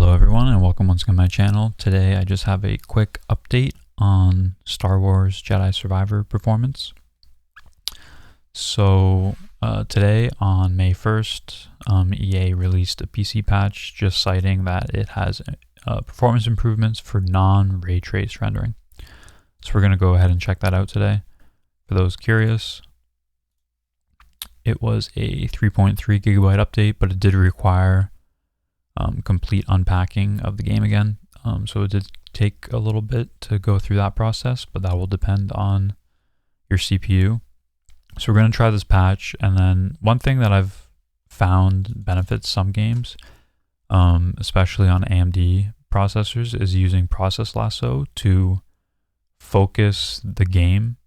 Hello everyone and welcome once again to my channel. Today I just have a quick update on Star Wars Jedi Survivor performance. So today on May 1st, EA released a PC patch just citing that it has performance improvements for non-ray trace rendering. So we're going to go ahead and check that out today. For those curious, it was a 3.3 gigabyte update, but it did require complete unpacking of the game again. So it did take a little bit to go through that process, but that will depend on your CPU. So we're going to try this patch, and then one thing that I've found benefits some games, especially on AMD processors, is using process lasso to focus the game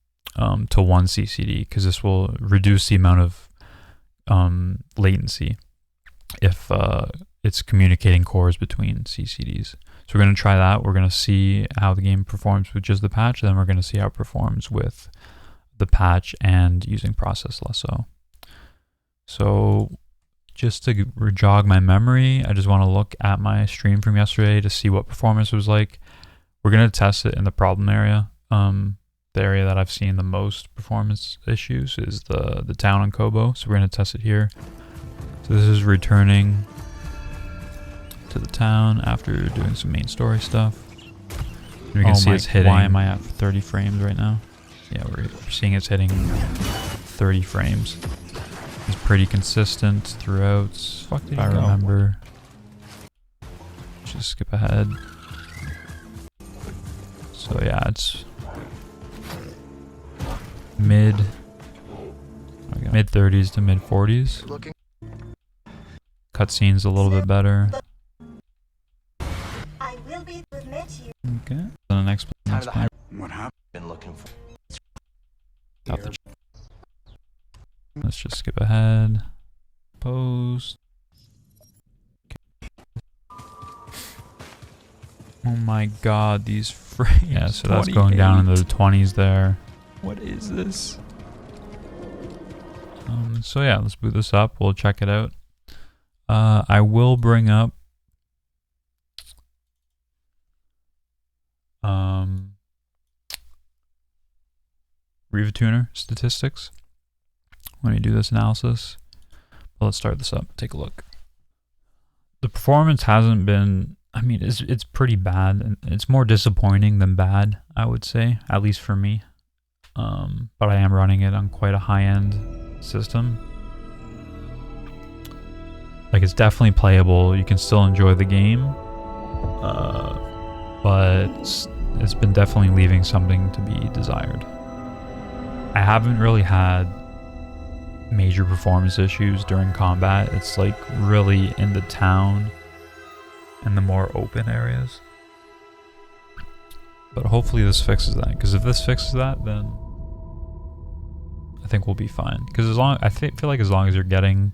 to one CCD, because this will reduce the amount of latency if it's communicating cores between CCDs. So we're going to try that. We're going to see how the game performs with just the patch, and then we're going to see how it performs with the patch and using process lasso. So just to jog my memory, I just want to look at my stream from yesterday to see what performance was like. We're going to test it in the problem area. The area that I've seen the most performance issues is the town on Kobo. So we're going to test it here. So this is returning to the town after doing some main story stuff. And we can see it's hitting. Why am I at 30 frames right now? Yeah, we're seeing it's hitting 30 frames. It's pretty consistent throughout. Fuck did I remember. Just skip ahead. So yeah, it's mid 30s to mid 40s. Cutscene's a little bit better. Okay. So the next plan. What happened? Been looking for. Let's just skip ahead. Post. Okay. Oh my god, these frames. Yeah, so that's going down into the 20s there. What is this? So yeah, let's boot this up. We'll check it out. I will bring up Riva Tuner statistics when you do this analysis. But let's start this up, take a look. The performance hasn't been, I mean, it's pretty bad, and it's more disappointing than bad, I would say, at least for me. But I am running it on quite a high-end system. Like, it's definitely playable, you can still enjoy the game, but it's been definitely leaving something to be desired. I haven't really had major performance issues during combat. It's like really in the town and the more open areas. But hopefully this fixes that, because if this fixes that, then I think we'll be fine. Because I feel like as long as you're getting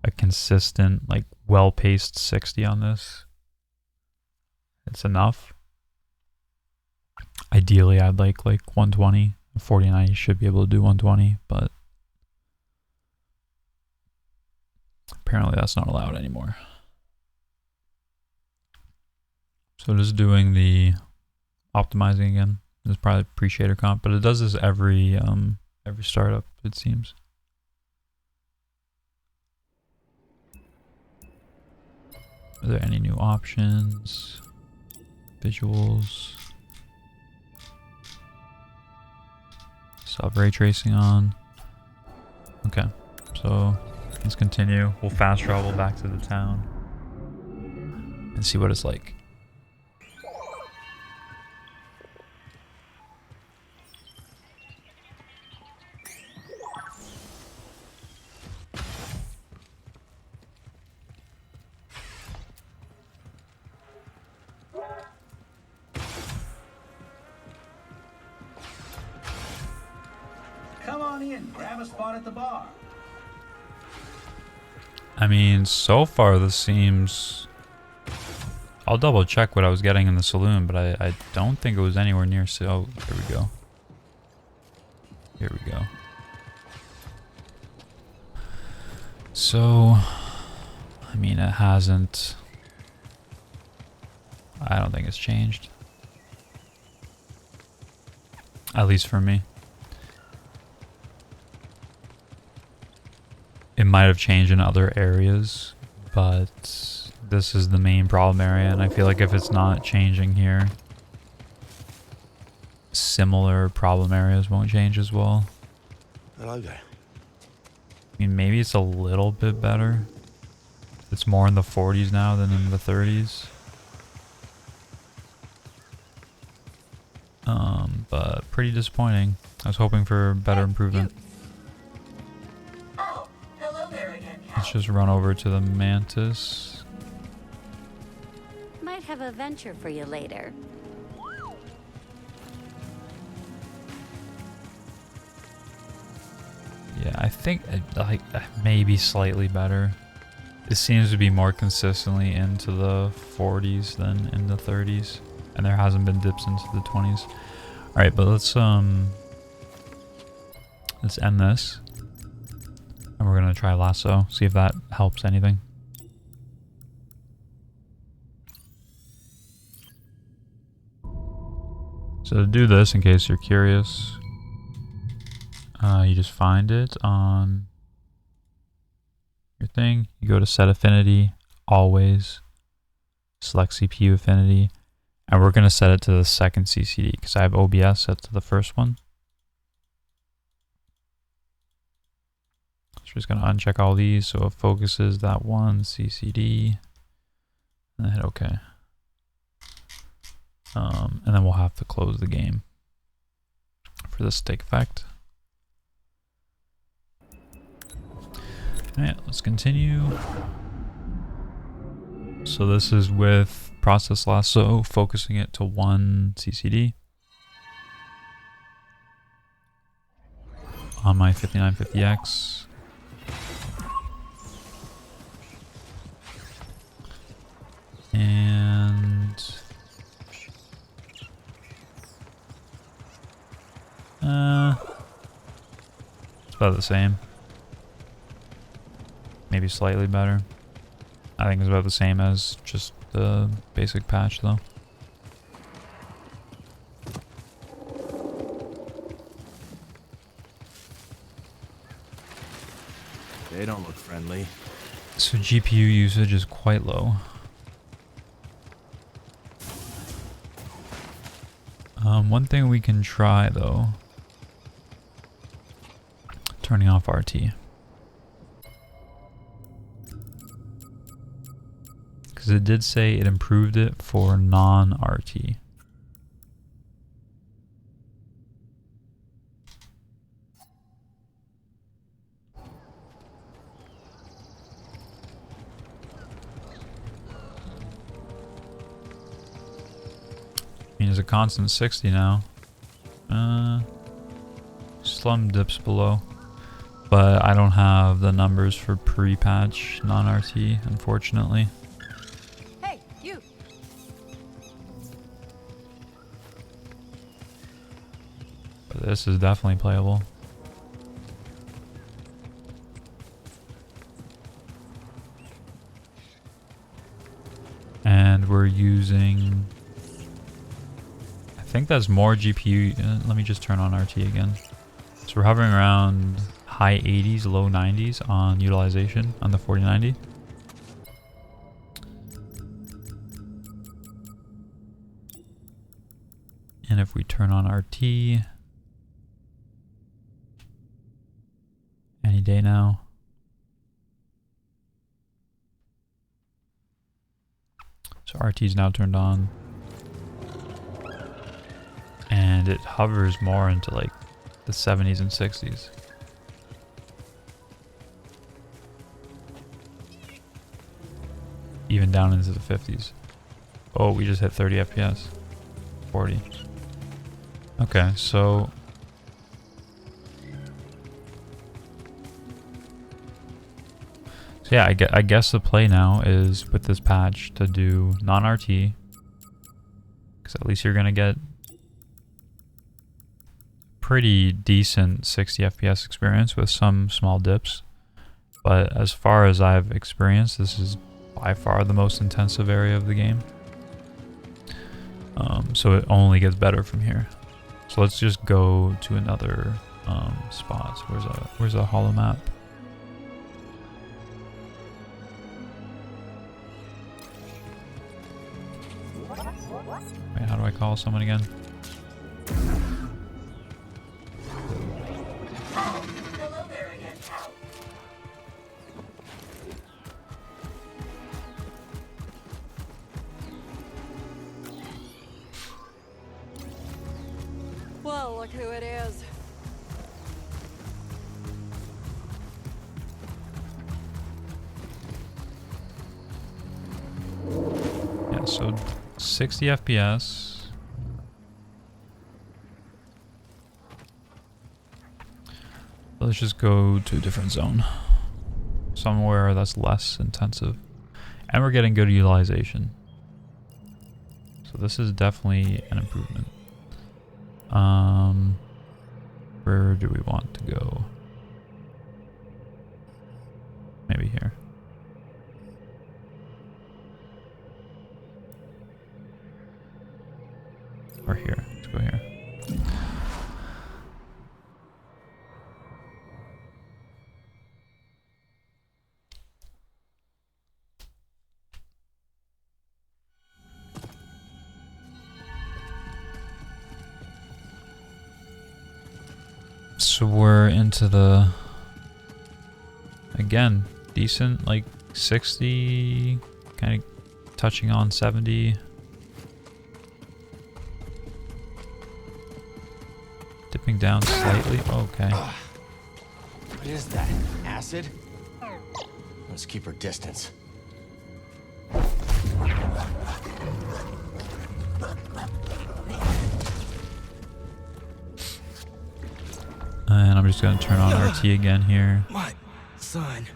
a consistent, like well-paced 60 on this, it's enough. Ideally, I'd like 120. 4090 should be able to do 120, but apparently that's not allowed anymore. So just doing the optimizing again. This is probably pre-shader comp, but it does this every startup, it seems. Are there any new options? Visuals. Still have ray tracing on. Okay, so let's continue. We'll fast travel back to the town and see what it's like. Come on in, grab a spot at the bar. I mean, so far this seems... I'll double check what I was getting in the saloon, but I don't think it was anywhere near... Oh, here we go. Here we go. So, I mean, it hasn't I don't think it's changed. At least for me. It might have changed in other areas, but this is the main problem area, and I feel like if it's not changing here, similar problem areas won't change as well. Hello there. I mean, maybe it's a little bit better. It's more in the 40s now than in the 30s. But pretty disappointing. I was hoping for better improvement. Oh, hello there again, Cal. Let's just run over to the Mantis. Might have a venture for you later. Yeah, I think like maybe slightly better. It seems to be more consistently into the 40s than in the 30s, and there hasn't been dips into the 20s. All right, but let's end this, and we're gonna try lasso, see if that helps anything. So to do this, in case you're curious, you just find it on your thing. You go to set affinity, always, select CPU affinity, and we're going to set it to the second CCD because I have OBS set to the first one. So we're just going to uncheck all these so it focuses that one CCD, and then hit OK. And then we'll have to close the game for this to take effect. Alright, let's continue. So this is with process lasso, focusing it to one CCD on my 5950X. And it's about the same. Maybe slightly better. I think it's about the same as just the basic patch though. They don't look friendly. So GPU usage is quite low. One thing we can try though, turning off RT. Because it did say it improved it for non-RT. I mean, it's a constant 60 now. Slum dips below. But I don't have the numbers for pre-patch non-RT, unfortunately. Hey, you. But this is definitely playable. And we're using... I think that's more GPU. Let me just turn on RT again. So we're hovering around high 80s, low 90s on utilization on the 4090. And if we turn on RT, any day now. So RT is now turned on. And it hovers more into like the 70s and 60s. Even down into the 50s. Oh, we just hit 30 FPS. 40. Okay, so... So yeah, I guess the play now is with this patch to do non-RT. Because at least you're going to get pretty decent 60 FPS experience with some small dips. But as far as I've experienced, this is by far the most intensive area of the game. So it only gets better from here. So let's just go to another spot. Where's a hollow map? Wait, how do I call someone again? Hello there again, pal. Well, look who it is. Yeah, so 60 FPS. Let's just go to a different zone. Somewhere that's less intensive. And we're getting good utilization. So this is definitely an improvement. Where do we want to go? Maybe here. Or here. Let's go here. So we're into the, again, decent, like 60, kind of touching on 70. Dipping down slightly. Okay. What is that? Acid? Let's keep her distance. And I'm just going to turn on RT again here. My son.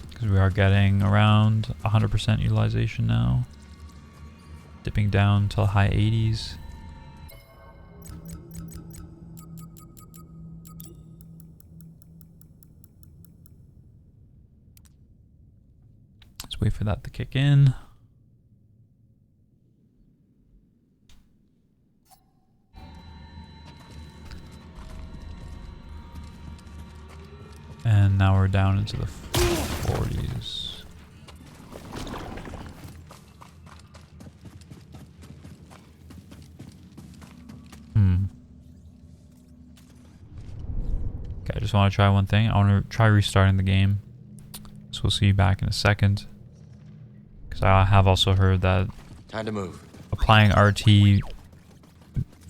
Because we are getting around 100% utilization now. Dipping down to high 80s. Let's wait for that to kick in. And now we're down into the 40s. Okay, I just want to try one thing. I want to try restarting the game. So we'll see you back in a second. Because I have also heard that Time to move. applying RT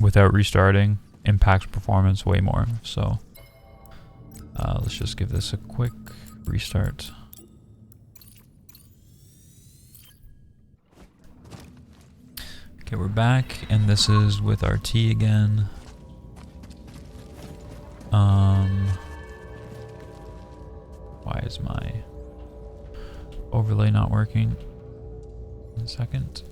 without restarting impacts performance way more. So let's just give this a quick restart. Okay, we're back, and this is with RT again. Why is my overlay not working? One second.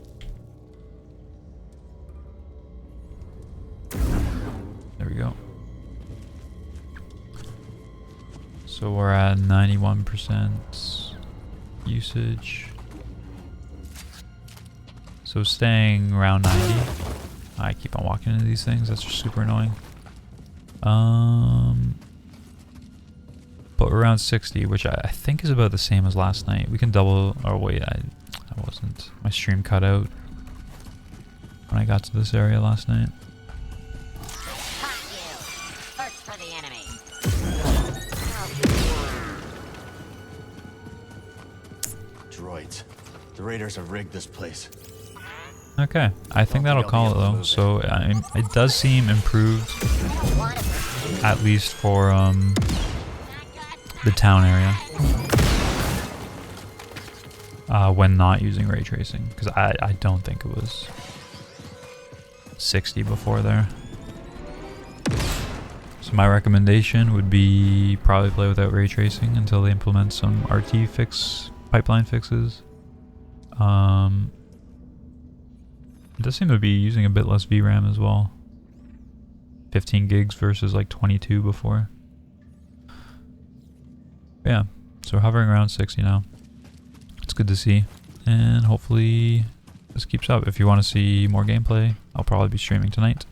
There we go. So we're at 91% usage. So staying around 90. I keep on walking into these things. That's just super annoying. But we're around 60, which I think is about the same as last night. We can double. Oh wait, I wasn't. My stream cut out when I got to this area last night. Search for the enemy. Droids. The raiders have rigged this place. Okay, I think that'll call it though. So it does seem improved, at least for the town area, when not using ray tracing, because I don't think it was 60 before there. So my recommendation would be probably play without ray tracing until they implement some RT pipeline fixes. It does seem to be using a bit less VRAM as well. 15 gigs versus like 22 before. Yeah, so we're hovering around 60 now. It's good to see. And hopefully this keeps up. If you want to see more gameplay, I'll probably be streaming tonight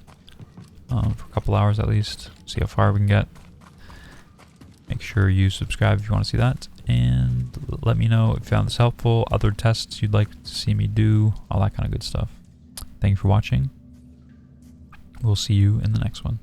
for a couple hours at least. See how far we can get. Make sure you subscribe if you want to see that. And let me know if you found this helpful, other tests you'd like to see me do, all that kind of good stuff. Thank you for watching. We'll see you in the next one.